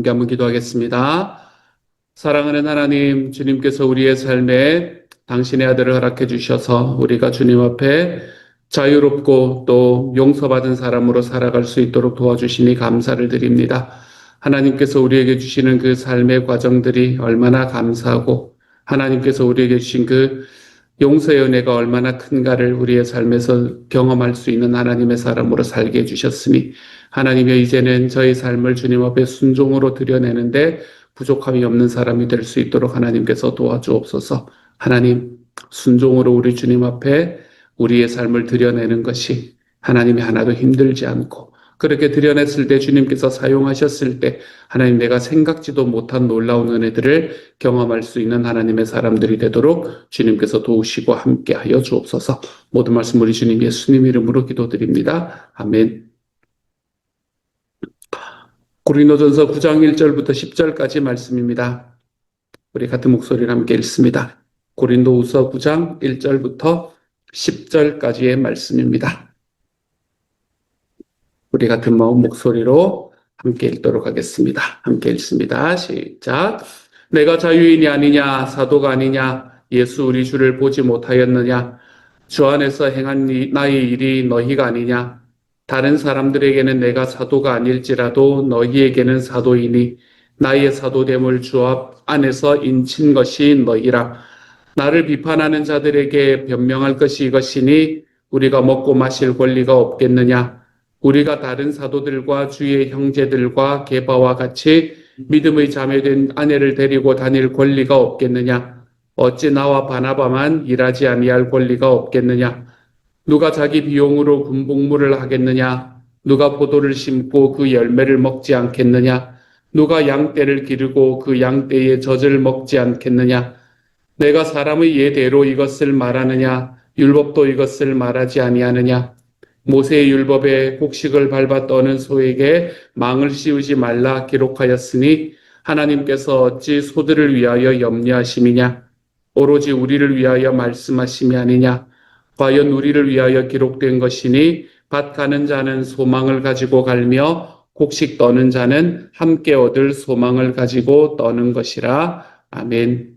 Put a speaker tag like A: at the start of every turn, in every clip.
A: 함께 한번 기도하겠습니다. 사랑하는 하나님, 주님께서 우리의 삶에 당신의 아들을 허락해 주셔서 우리가 주님 앞에 자유롭고 또 용서받은 사람으로 살아갈 수 있도록 도와주시니 감사를 드립니다. 하나님께서 우리에게 주시는 그 삶의 과정들이 얼마나 감사하고 하나님께서 우리에게 주신 그 용서의 은혜가 얼마나 큰가를 우리의 삶에서 경험할 수 있는 하나님의 사람으로 살게 해주셨으니 하나님의 이제는 저희 삶을 주님 앞에 순종으로 드려내는데 부족함이 없는 사람이 될 수 있도록 하나님께서 도와주옵소서. 하나님, 순종으로 우리 주님 앞에 우리의 삶을 드려내는 것이 하나님이 하나도 힘들지 않고 그렇게 드려냈을 때 주님께서 사용하셨을 때 하나님 내가 생각지도 못한 놀라운 은혜들을 경험할 수 있는 하나님의 사람들이 되도록 주님께서 도우시고 함께하여 주옵소서. 모든 말씀 우리 주님 예수님 이름으로 기도드립니다. 아멘. 고린도전서 9장 1절부터 10절까지 말씀입니다. 우리 같은 목소리로 함께 읽습니다. 고린도후서 9장 1절부터 10절까지의 말씀입니다. 우리 같은 마음 목소리로 함께 읽도록 하겠습니다. 함께 읽습니다. 시작. 내가 자유인이 아니냐, 사도가 아니냐, 예수 우리 주를 보지 못하였느냐, 주 안에서 행한 나의 일이 너희가 아니냐, 다른 사람들에게는 내가 사도가 아닐지라도 너희에게는 사도이니 나의 사도됨을 주 안에서 인친 것이 너희라. 나를 비판하는 자들에게 변명할 것이 이것이니 우리가 먹고 마실 권리가 없겠느냐. 우리가 다른 사도들과 주의 형제들과 게바와 같이 믿음의 자매된 아내를 데리고 다닐 권리가 없겠느냐. 어찌 나와 바나바만 일하지 아니할 권리가 없겠느냐. 누가 자기 비용으로 군복무를 하겠느냐? 누가 포도를 심고 그 열매를 먹지 않겠느냐? 누가 양떼를 기르고 그 양떼의 젖을 먹지 않겠느냐? 내가 사람의 예대로 이것을 말하느냐? 율법도 이것을 말하지 아니하느냐? 모세의 율법에 곡식을 밟아 떠는 소에게 망을 씌우지 말라 기록하였으니 하나님께서 어찌 소들을 위하여 염려하심이냐? 오로지 우리를 위하여 말씀하심이 아니냐? 과연 우리를 위하여 기록된 것이니 밭 가는 자는 소망을 가지고 갈며 곡식 떠는 자는 함께 얻을 소망을 가지고 떠는 것이라. 아멘.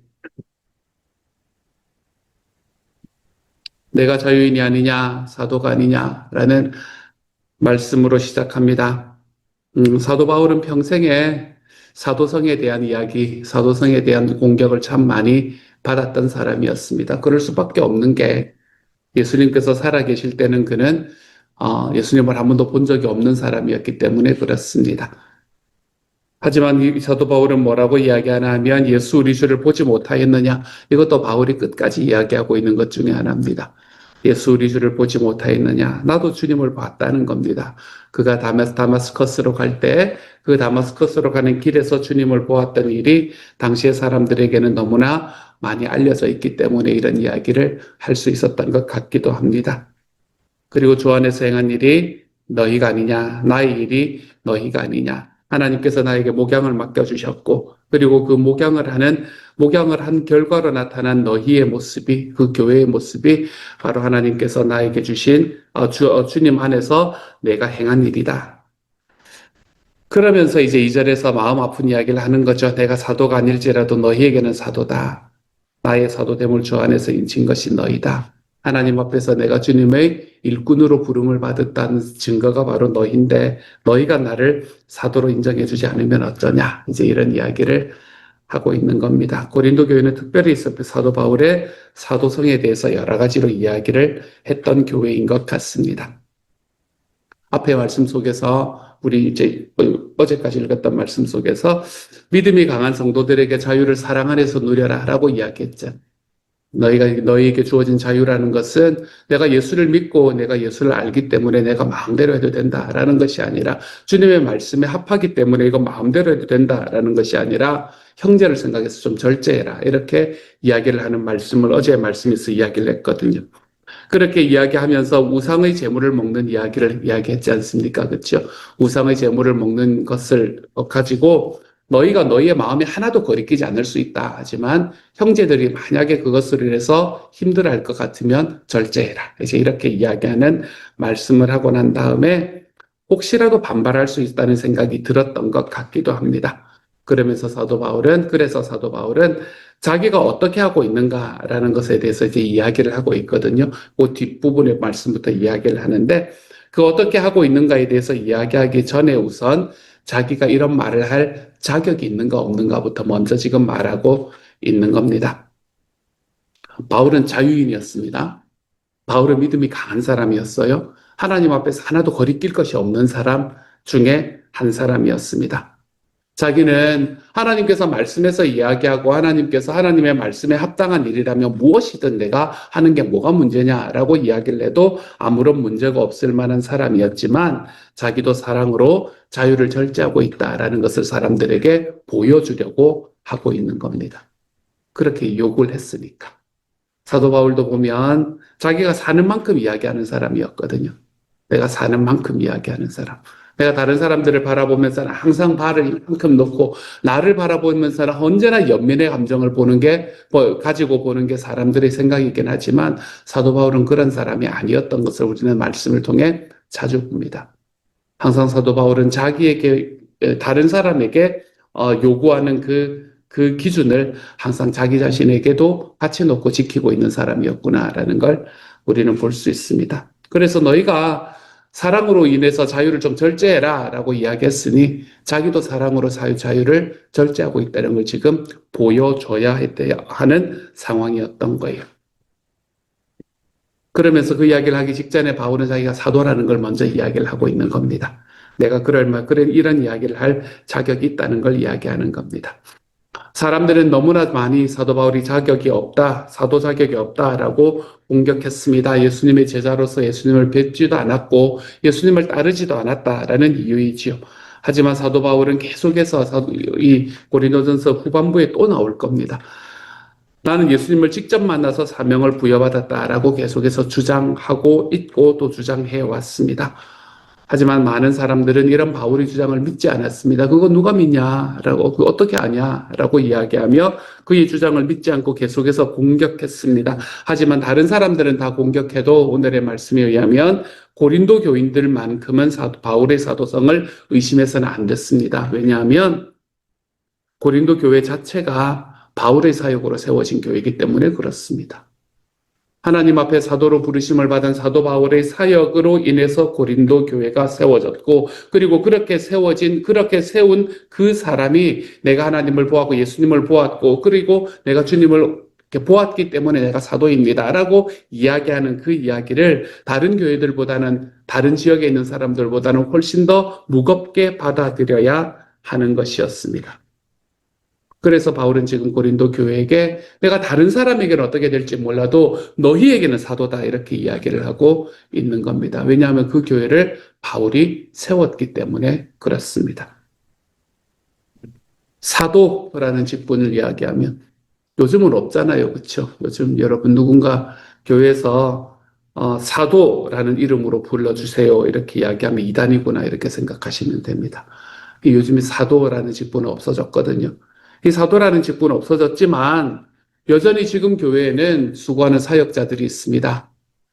A: 내가 자유인이 아니냐, 사도가 아니냐라는 말씀으로 시작합니다. 사도 바울은 평생에 사도성에 대한 이야기, 사도성에 대한 공격을 참 많이 받았던 사람이었습니다. 그럴 수밖에 없는 게 예수님께서 살아계실 때는 그는 예수님을 한 번도 본 적이 없는 사람이었기 때문에 그렇습니다. 하지만 이 사도 바울은 뭐라고 이야기하나 하면 예수 우리 주를 보지 못하였느냐. 이것도 바울이 끝까지 이야기하고 있는 것 중에 하나입니다. 예수 우리 주를 보지 못하였느냐. 나도 주님을 봤다는 겁니다. 그가 다마스커스로 갈 때 그 다마스커스로 가는 길에서 주님을 보았던 일이 당시의 사람들에게는 너무나 많이 알려져 있기 때문에 이런 이야기를 할 수 있었던 것 같기도 합니다. 그리고 주 안에서 행한 일이 너희가 아니냐, 나의 일이 너희가 아니냐. 하나님께서 나에게 목양을 맡겨주셨고, 그리고 그 목양을 한 결과로 나타난 너희의 모습이, 그 교회의 모습이 바로 하나님께서 나에게 주신 주님 안에서 내가 행한 일이다. 그러면서 이제 2절에서 마음 아픈 이야기를 하는 거죠. 내가 사도가 아닐지라도 너희에게는 사도다. 나의 사도됨을 주 안에서 인친 것이 너희다. 하나님 앞에서 내가 주님의 일꾼으로 부름을 받았다는 증거가 바로 너희인데 너희가 나를 사도로 인정해 주지 않으면 어쩌냐. 이제 이런 이야기를 하고 있는 겁니다. 고린도 교회는 특별히 사도 바울의 사도성에 대해서 여러 가지로 이야기를 했던 교회인 것 같습니다. 앞의 말씀 속에서 우리 이제 어제까지 읽었던 말씀 속에서 믿음이 강한 성도들에게 자유를 사랑 안에서 누려라 라고 이야기했죠. 너희에게 주어진 자유라는 것은 내가 예수를 믿고 내가 예수를 알기 때문에 내가 마음대로 해도 된다라는 것이 아니라 주님의 말씀에 합하기 때문에 이거 마음대로 해도 된다라는 것이 아니라 형제를 생각해서 좀 절제해라 이렇게 이야기를 하는 말씀을 어제 말씀에서 이야기를 했거든요. 그렇게 이야기하면서 우상의 재물을 먹는 이야기를 이야기했지 않습니까? 그렇죠? 우상의 재물을 먹는 것을 가지고 너희가 너희의 마음에 하나도 거리끼지 않을 수 있다. 하지만 형제들이 만약에 그것을 해서 힘들어할 것 같으면 절제해라. 이제 이렇게 이야기하는 말씀을 하고 난 다음에 혹시라도 반발할 수 있다는 생각이 들었던 것 같기도 합니다. 그러면서 그래서 사도 바울은 자기가 어떻게 하고 있는가라는 것에 대해서 이제 이야기를 하고 있거든요. 그 뒷부분의 말씀부터 이야기를 하는데 그 어떻게 하고 있는가에 대해서 이야기하기 전에 우선 자기가 이런 말을 할 자격이 있는가 없는가부터 먼저 지금 말하고 있는 겁니다. 바울은 자유인이었습니다. 바울은 믿음이 강한 사람이었어요. 하나님 앞에서 하나도 거리낄 것이 없는 사람 중에 한 사람이었습니다. 자기는 하나님께서 말씀에서 이야기하고 하나님께서 하나님의 말씀에 합당한 일이라면 무엇이든 내가 하는 게 뭐가 문제냐라고 이야기를 해도 아무런 문제가 없을 만한 사람이었지만 자기도 사랑으로 자유를 절제하고 있다라는 것을 사람들에게 보여주려고 하고 있는 겁니다. 그렇게 욕을 했으니까. 사도 바울도 보면 자기가 사는 만큼 이야기하는 사람이었거든요. 내가 사는 만큼 이야기하는 사람. 내가 다른 사람들을 바라보면서는 항상 발을 이만큼 놓고 나를 바라보면서는 언제나 연민의 감정을 가지고 보는 게 사람들의 생각이긴 하지만 사도 바울은 그런 사람이 아니었던 것을 우리는 말씀을 통해 자주 봅니다. 항상 사도 바울은 다른 사람에게 요구하는 그 기준을 항상 자기 자신에게도 같이 놓고 지키고 있는 사람이었구나라는 걸 우리는 볼 수 있습니다. 그래서 너희가 사랑으로 인해서 자유를 좀 절제해라 라고 이야기했으니 자기도 사랑으로 자유를 절제하고 있다는 걸 지금 보여줘야 하는 상황이었던 거예요. 그러면서 그 이야기를 하기 직전에 바울은 자기가 사도라는 걸 먼저 이야기를 하고 있는 겁니다. 내가 이런 이야기를 할 자격이 있다는 걸 이야기하는 겁니다. 사람들은 너무나 많이 사도 바울이 사도 자격이 없다라고 공격했습니다. 예수님의 제자로서 예수님을 뵙지도 않았고 예수님을 따르지도 않았다라는 이유이지요. 하지만 사도 바울은 계속해서 이 고린도전서 후반부에 또 나올 겁니다. 나는 예수님을 직접 만나서 사명을 부여받았다라고 계속해서 주장하고 있고 또 주장해 왔습니다. 하지만 많은 사람들은 이런 바울의 주장을 믿지 않았습니다. 그거 누가 믿냐라고, 그거 어떻게 아냐라고 이야기하며 그의 주장을 믿지 않고 계속해서 공격했습니다. 하지만 다른 사람들은 다 공격해도 오늘의 말씀에 의하면 고린도 교인들만큼은 바울의 사도성을 의심해서는 안 됐습니다. 왜냐하면 고린도 교회 자체가 바울의 사역으로 세워진 교회이기 때문에 그렇습니다. 하나님 앞에 사도로 부르심을 받은 사도 바울의 사역으로 인해서 고린도 교회가 세워졌고, 그리고 그렇게 세운 그 사람이 내가 하나님을 보았고 예수님을 보았고, 그리고 내가 주님을 보았기 때문에 내가 사도입니다라고 이야기하는 그 이야기를 다른 교회들보다는, 다른 지역에 있는 사람들보다는 훨씬 더 무겁게 받아들여야 하는 것이었습니다. 그래서 바울은 지금 고린도 교회에게 내가 다른 사람에게는 어떻게 될지 몰라도 너희에게는 사도다 이렇게 이야기를 하고 있는 겁니다. 왜냐하면 그 교회를 바울이 세웠기 때문에 그렇습니다. 사도라는 직분을 이야기하면 요즘은 없잖아요. 그렇죠? 요즘 여러분 누군가 교회에서 사도라는 이름으로 불러주세요 이렇게 이야기하면 이단이구나 이렇게 생각하시면 됩니다. 요즘에 사도라는 직분은 없어졌거든요. 이 사도라는 직분은 없어졌지만 여전히 지금 교회에는 수고하는 사역자들이 있습니다.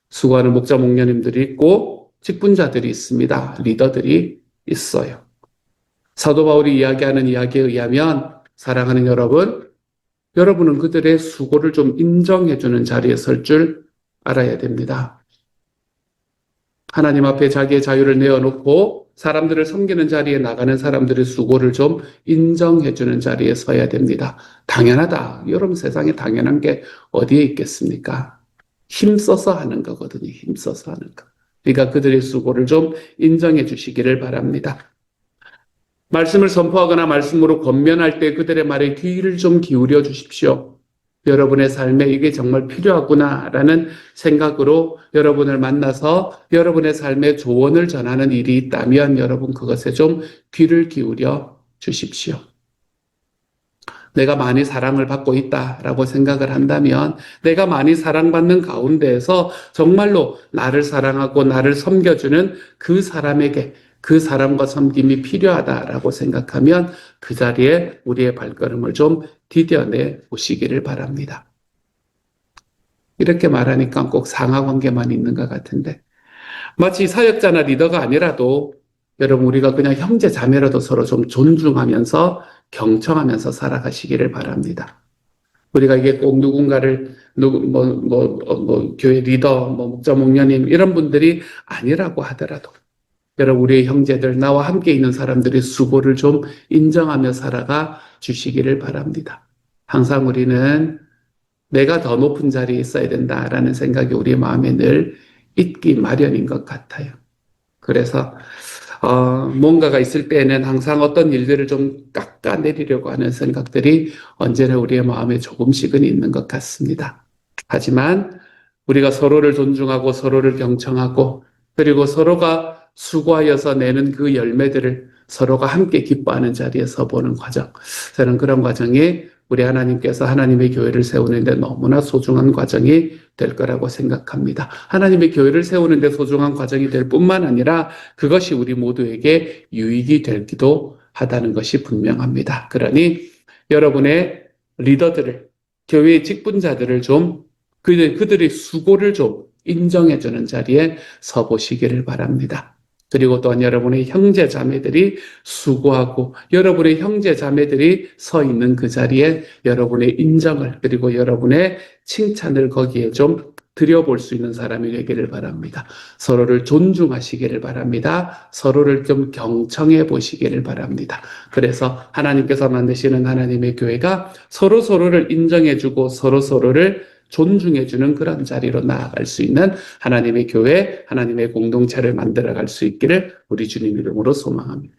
A: 수고하는 목자 목녀님들이 있고 직분자들이 있습니다. 리더들이 있어요. 사도 바울이 이야기하는 이야기에 의하면 사랑하는 여러분은 그들의 수고를 좀 인정해주는 자리에 설 줄 알아야 됩니다. 하나님 앞에 자기의 자유를 내어놓고 사람들을 섬기는 자리에 나가는 사람들의 수고를 좀 인정해주는 자리에 서야 됩니다. 당연하다. 여러분 세상에 당연한 게 어디에 있겠습니까? 힘써서 하는 거거든요. 힘써서 하는 거. 그러니까 그들의 수고를 좀 인정해 주시기를 바랍니다. 말씀을 선포하거나 말씀으로 권면할 때 그들의 말에 귀를 좀 기울여 주십시오. 여러분의 삶에 이게 정말 필요하구나라는 생각으로 여러분을 만나서 여러분의 삶에 조언을 전하는 일이 있다면 여러분 그것에 좀 귀를 기울여 주십시오. 내가 많이 사랑을 받고 있다라고 생각을 한다면 내가 많이 사랑받는 가운데에서 정말로 나를 사랑하고 나를 섬겨주는 그 사람에게 그 사랑과 섬김이 필요하다라고 생각하면 그 자리에 우리의 발걸음을 좀 디뎌내 보시기를 바랍니다. 이렇게 말하니까 꼭 상하관계만 있는 것 같은데 마치 사역자나 리더가 아니라도 여러분 우리가 그냥 형제 자매라도 서로 좀 존중하면서 경청하면서 살아가시기를 바랍니다. 우리가 이게 꼭 누군가를 교회 리더, 목자, 목녀님 이런 분들이 아니라고 하더라도 여러분 우리의 형제들, 나와 함께 있는 사람들의 수고를 좀 인정하며 살아가 주시기를 바랍니다. 항상 우리는 내가 더 높은 자리에 있어야 된다라는 생각이 우리 마음에 늘 있기 마련인 것 같아요. 그래서 뭔가가 있을 때는 항상 어떤 일들을 좀 깎아내리려고 하는 생각들이 언제나 우리의 마음에 조금씩은 있는 것 같습니다. 하지만 우리가 서로를 존중하고 서로를 경청하고 그리고 서로가 수고하여서 내는 그 열매들을 서로가 함께 기뻐하는 자리에 서보는 과정. 저는 그런 과정이 우리 하나님께서 하나님의 교회를 세우는데 너무나 소중한 과정이 될 거라고 생각합니다. 하나님의 교회를 세우는데 소중한 과정이 될 뿐만 아니라 그것이 우리 모두에게 유익이 되기도 하다는 것이 분명합니다. 그러니 여러분의 리더들을, 교회의 직분자들을 좀 그들의 수고를 좀 인정해주는 자리에 서보시기를 바랍니다. 그리고 또한 여러분의 형제 자매들이 수고하고 여러분의 형제 자매들이 서 있는 그 자리에 여러분의 인정을 그리고 여러분의 칭찬을 거기에 좀 드려볼 수 있는 사람이 되기를 바랍니다. 서로를 존중하시기를 바랍니다. 서로를 좀 경청해 보시기를 바랍니다. 그래서 하나님께서 만드시는 하나님의 교회가 서로를 인정해주고 서로를 존중해주는 그런 자리로 나아갈 수 있는 하나님의 교회, 하나님의 공동체를 만들어갈 수 있기를 우리 주님 이름으로 소망합니다.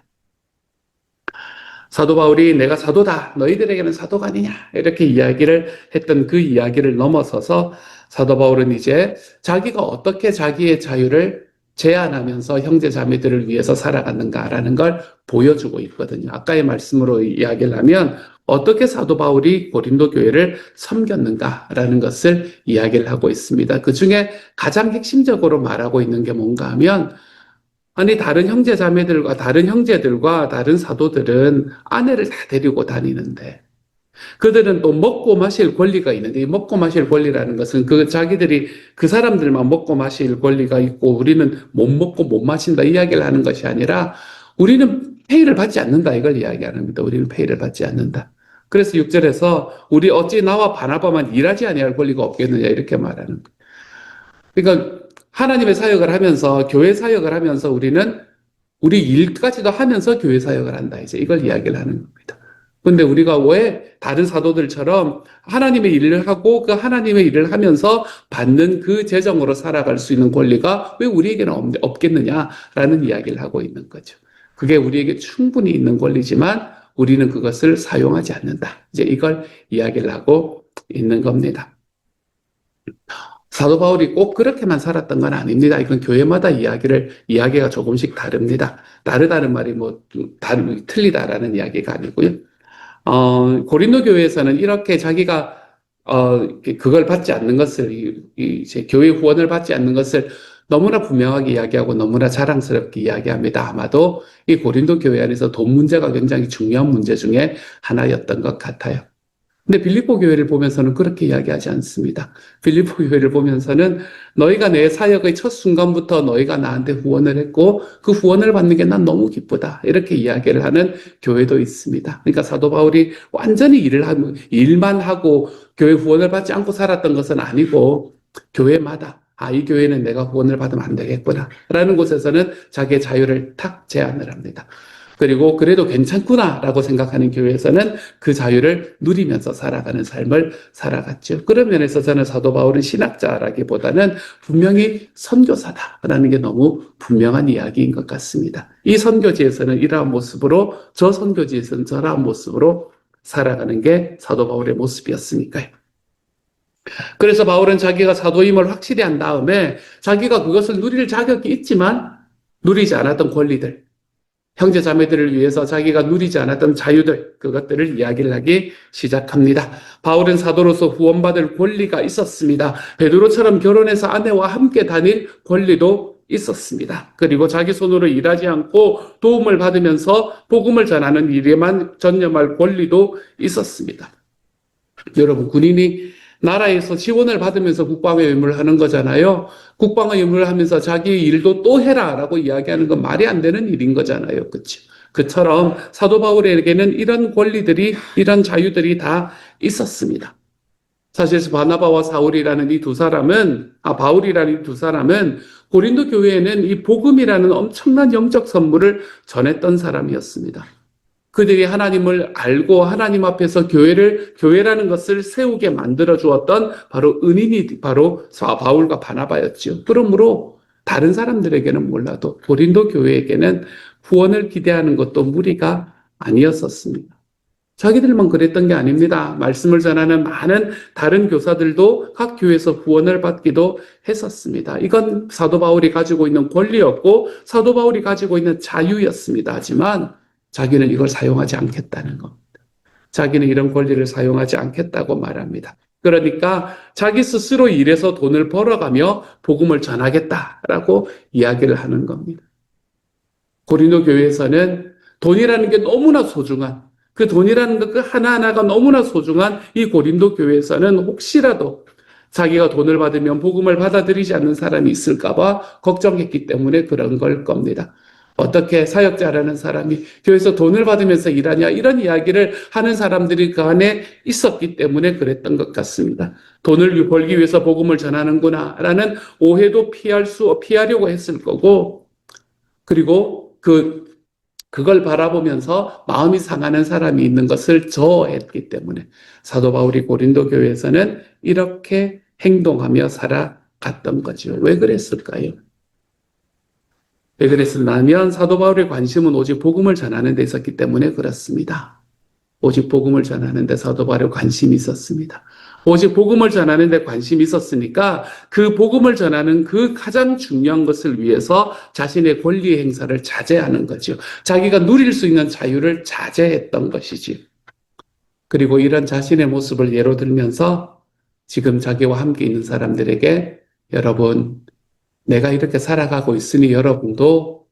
A: 사도 바울이 내가 사도다, 너희들에게는 사도가 아니냐 이렇게 이야기를 했던 그 이야기를 넘어서서 사도 바울은 이제 자기가 어떻게 자기의 자유를 제한하면서 형제 자매들을 위해서 살아갔는가라는 걸 보여주고 있거든요. 아까의 말씀으로 이야기를 하면 어떻게 사도 바울이 고린도 교회를 섬겼는가라는 것을 이야기를 하고 있습니다. 그 중에 가장 핵심적으로 말하고 있는 게 뭔가 하면 아니 다른 형제 자매들과 다른 형제들과 다른 사도들은 아내를 다 데리고 다니는데 그들은 또 먹고 마실 권리가 있는데 이 먹고 마실 권리라는 것은 자기들이 그 사람들만 먹고 마실 권리가 있고 우리는 못 먹고 못 마신다 이야기를 하는 것이 아니라 우리는 페이를 받지 않는다 이걸 이야기하는 겁니다. 우리는 페이를 받지 않는다. 그래서 6절에서 우리 어찌 나와 바나바만 일하지 아니할 권리가 없겠느냐 이렇게 말하는 거예요. 그러니까 하나님의 사역을 하면서 교회 사역을 하면서 우리는 우리 일까지도 하면서 교회 사역을 한다 이제 이걸 이야기를 하는 겁니다. 근데 우리가 왜 다른 사도들처럼 하나님의 일을 하고 그 하나님의 일을 하면서 받는 그 재정으로 살아갈 수 있는 권리가 왜 우리에게는 없겠느냐라는 이야기를 하고 있는 거죠. 그게 우리에게 충분히 있는 권리지만 우리는 그것을 사용하지 않는다. 이제 이걸 이야기를 하고 있는 겁니다. 사도 바울이 꼭 그렇게만 살았던 건 아닙니다. 이건 교회마다 이야기가 조금씩 다릅니다. 다르다는 말이 틀리다라는 이야기가 아니고요. 고린도 교회에서는 이렇게 자기가 그걸 받지 않는 것을 이제 교회 후원을 받지 않는 것을 너무나 분명하게 이야기하고 너무나 자랑스럽게 이야기합니다. 아마도 이 고린도 교회 안에서 돈 문제가 굉장히 중요한 문제 중에 하나였던 것 같아요. 근데 빌립보 교회를 보면서는 그렇게 이야기하지 않습니다. 빌립보 교회를 보면서는 너희가 내 사역의 첫 순간부터 너희가 나한테 후원을 했고 그 후원을 받는 게 난 너무 기쁘다. 이렇게 이야기를 하는 교회도 있습니다. 그러니까 사도 바울이 완전히 일만 하고 교회 후원을 받지 않고 살았던 것은 아니고 교회마다 이 교회는 내가 후원을 받으면 안 되겠구나 라는 곳에서는 자기의 자유를 탁 제한을 합니다. 그리고 그래도 괜찮구나라고 생각하는 교회에서는 그 자유를 누리면서 살아가는 삶을 살아갔죠. 그런 면에서 저는 사도 바울은 신학자라기보다는 분명히 선교사다라는 게 너무 분명한 이야기인 것 같습니다. 이 선교지에서는 이러한 모습으로 저 선교지에서는 저러한 모습으로 살아가는 게 사도 바울의 모습이었으니까요. 그래서 바울은 자기가 사도임을 확실히 한 다음에 자기가 그것을 누릴 자격이 있지만 누리지 않았던 권리들, 형제 자매들을 위해서 자기가 누리지 않았던 자유들, 그것들을 이야기를 하기 시작합니다. 바울은 사도로서 후원받을 권리가 있었습니다. 베드로처럼 결혼해서 아내와 함께 다닐 권리도 있었습니다. 그리고 자기 손으로 일하지 않고 도움을 받으면서 복음을 전하는 일에만 전념할 권리도 있었습니다. 여러분, 군인이 나라에서 지원을 받으면서 국방의 의무를 하는 거잖아요. 국방의 의무를 하면서 자기 일도 또 해라 라고 이야기하는 건 말이 안 되는 일인 거잖아요. 그렇죠? 그처럼 사도 바울에게는 이런 권리들이, 이런 자유들이 다 있었습니다. 사실 바나바와 사울이라는 이 두 사람은, 바울이라는 이 두 사람은 고린도 교회에는 이 복음이라는 엄청난 영적 선물을 전했던 사람이었습니다. 그들이 하나님을 알고 하나님 앞에서 교회라는 것을 세우게 만들어 주었던 바로 은인이 바로 바울과 바나바였지요. 그러므로 다른 사람들에게는 몰라도 고린도 교회에게는 후원을 기대하는 것도 무리가 아니었었습니다. 자기들만 그랬던 게 아닙니다. 말씀을 전하는 많은 다른 교사들도 각 교회에서 후원을 받기도 했었습니다. 이건 사도 바울이 가지고 있는 권리였고 사도 바울이 가지고 있는 자유였습니다. 하지만 자기는 이걸 사용하지 않겠다는 겁니다. 자기는 이런 권리를 사용하지 않겠다고 말합니다. 그러니까 자기 스스로 일해서 돈을 벌어가며 복음을 전하겠다라고 이야기를 하는 겁니다. 고린도 교회에서는 돈이라는 게 너무나 소중한, 그 돈이라는 것 그 하나하나가 너무나 소중한 이 고린도 교회에서는 혹시라도 자기가 돈을 받으면 복음을 받아들이지 않는 사람이 있을까봐 걱정했기 때문에 그런 걸 겁니다. 어떻게 사역자라는 사람이 교회에서 돈을 받으면서 일하냐, 이런 이야기를 하는 사람들이 그 안에 있었기 때문에 그랬던 것 같습니다. 돈을 벌기 위해서 복음을 전하는구나 라는 오해도 피하려고 했을 거고, 그리고 그걸 바라보면서 마음이 상하는 사람이 있는 것을 저했기 때문에 사도 바울이 고린도 교회에서는 이렇게 행동하며 살아갔던 거죠. 왜 그랬을까요? 왜 그랬을까면 사도 바울의 관심은 오직 복음을 전하는 데 있었기 때문에 그렇습니다. 오직 복음을 전하는 데 사도 바울의 관심이 있었습니다. 오직 복음을 전하는 데 관심이 있었으니까 그 복음을 전하는 그 가장 중요한 것을 위해서 자신의 권리 행사를 자제하는 거죠. 자기가 누릴 수 있는 자유를 자제했던 것이지. 그리고 이런 자신의 모습을 예로 들면서 지금 자기와 함께 있는 사람들에게 여러분, 내가 이렇게 살아가고 있으니 여러분도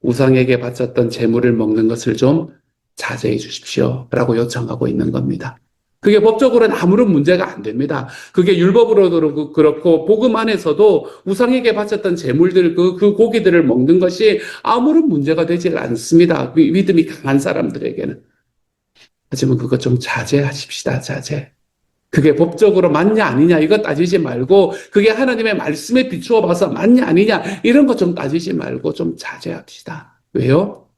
A: 우상에게 바쳤던 재물을 먹는 것을 좀 자제해 주십시오 라고 요청하고 있는 겁니다. 그게 법적으로는 아무런 문제가 안 됩니다. 그게 율법으로도 그렇고 복음 안에서도 우상에게 바쳤던 재물들, 그 고기들을 먹는 것이 아무런 문제가 되질 않습니다. 믿음이 강한 사람들에게는. 하지만 그거 좀 자제하십시다. 자제. 그게 법적으로 맞냐 아니냐 이거 따지지 말고 그게 하나님의 말씀에 비추어 봐서 맞냐 아니냐 이런 거 좀 따지지 말고 좀 자제합시다. 왜요?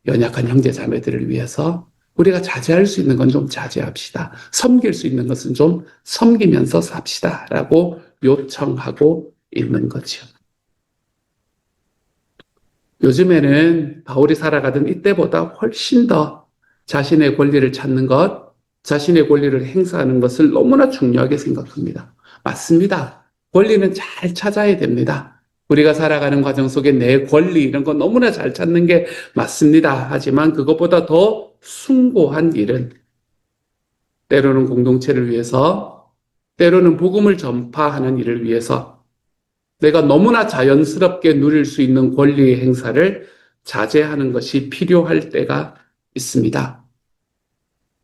A: 연약한 형제 자매들을 위해서 우리가 자제할 수 있는 건 좀 자제합시다. 섬길 수 있는 것은 좀 섬기면서 삽시다 라고 요청하고 있는 거죠. 요즘에는 바울이 살아가던 이때보다 훨씬 더 자신의 권리를 찾는 것, 자신의 권리를 행사하는 것을 너무나 중요하게 생각합니다. 맞습니다. 권리는 잘 찾아야 됩니다. 우리가 살아가는 과정 속에 내 권리 이런 건 너무나 잘 찾는 게 맞습니다. 하지만 그것보다 더 숭고한 일은 때로는 공동체를 위해서, 때로는 복음을 전파하는 일을 위해서 내가 너무나 자연스럽게 누릴 수 있는 권리의 행사를 자제하는 것이 필요할 때가 있습니다.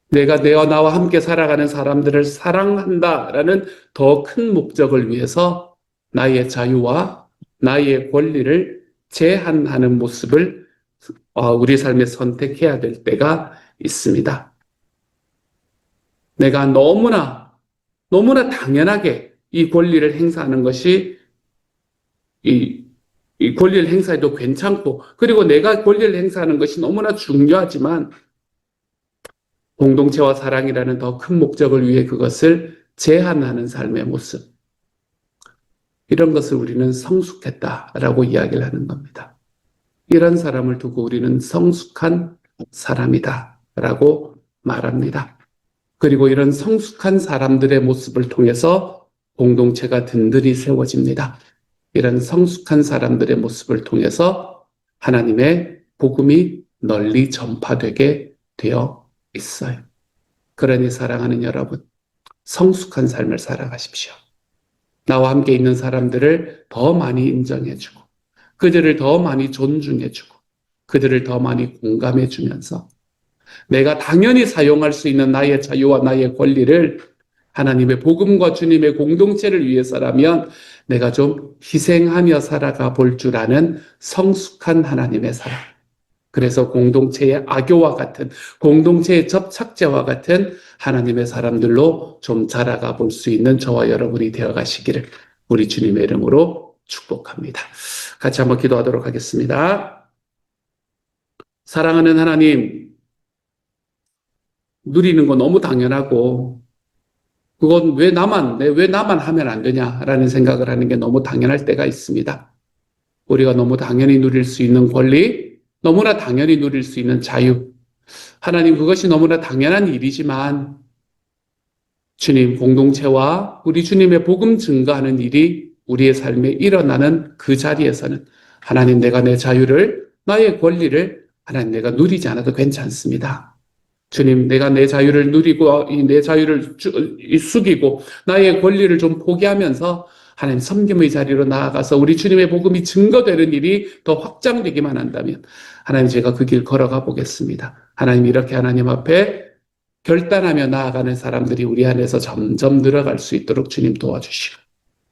A: 내가 나와 함께 살아가는 사람들을 사랑한다라는 더 큰 목적을 위해서 나의 자유와 나의 권리를 제한하는 모습을 우리 삶에 선택해야 될 때가 있습니다. 내가 너무나 당연하게 이 권리를 행사하는 것이 이 권리를 행사해도 괜찮고 그리고 내가 권리를 행사하는 것이 너무나 중요하지만 공동체와 사랑이라는 더 큰 목적을 위해 그것을 제한하는 삶의 모습. 이런 것을 우리는 성숙했다라고 이야기를 하는 겁니다. 이런 사람을 두고 우리는 성숙한 사람이다라고 말합니다. 그리고 이런 성숙한 사람들의 모습을 통해서 공동체가 든든히 세워집니다. 이런 성숙한 사람들의 모습을 통해서 하나님의 복음이 널리 전파되게 되어 있어요. 그러니 사랑하는 여러분, 성숙한 삶을 살아가십시오. 나와 함께 있는 사람들을 더 많이 인정해주고 그들을 더 많이 존중해주고 그들을 더 많이 공감해주면서 내가 당연히 사용할 수 있는 나의 자유와 나의 권리를 하나님의 복음과 주님의 공동체를 위해서라면 내가 좀 희생하며 살아가 볼 줄 아는 성숙한 하나님의 사람. 그래서 공동체의 악교와 같은, 공동체의 접착제와 같은 하나님의 사람들로 좀 자라가 볼 수 있는 저와 여러분이 되어 가시기를 우리 주님의 이름으로 축복합니다. 같이 한번 기도하도록 하겠습니다. 사랑하는 하나님, 누리는 거 너무 당연하고, 그건 왜 나만 하면 안 되냐라는 생각을 하는 게 너무 당연할 때가 있습니다. 우리가 너무 당연히 누릴 수 있는 권리, 너무나 당연히 누릴 수 있는 자유. 하나님, 그것이 너무나 당연한 일이지만, 주님 공동체와 우리 주님의 복음 증거하는 일이 우리의 삶에 일어나는 그 자리에서는 하나님, 내가 내 자유를, 나의 권리를 하나님, 내가 누리지 않아도 괜찮습니다. 주님, 내가 내 자유를 누리고 내 자유를 숙이고 나의 권리를 좀 포기하면서 하나님 섬김의 자리로 나아가서 우리 주님의 복음이 증거되는 일이 더 확장되기만 한다면 하나님, 제가 그 길 걸어가 보겠습니다. 하나님, 이렇게 하나님 앞에 결단하며 나아가는 사람들이 우리 안에서 점점 늘어갈 수 있도록 주님 도와주시고,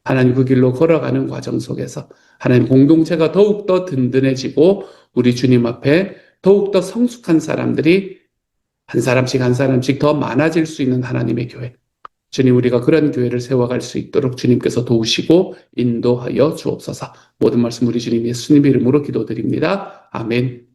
A: 하나님 그 길로 걸어가는 과정 속에서 하나님 공동체가 더욱더 든든해지고 우리 주님 앞에 더욱더 성숙한 사람들이 한 사람씩 한 사람씩 더 많아질 수 있는 하나님의 교회. 주님, 우리가 그런 교회를 세워갈 수 있도록 주님께서 도우시고 인도하여 주옵소서. 모든 말씀 우리 주님 예수님 이름으로 기도드립니다. 아멘.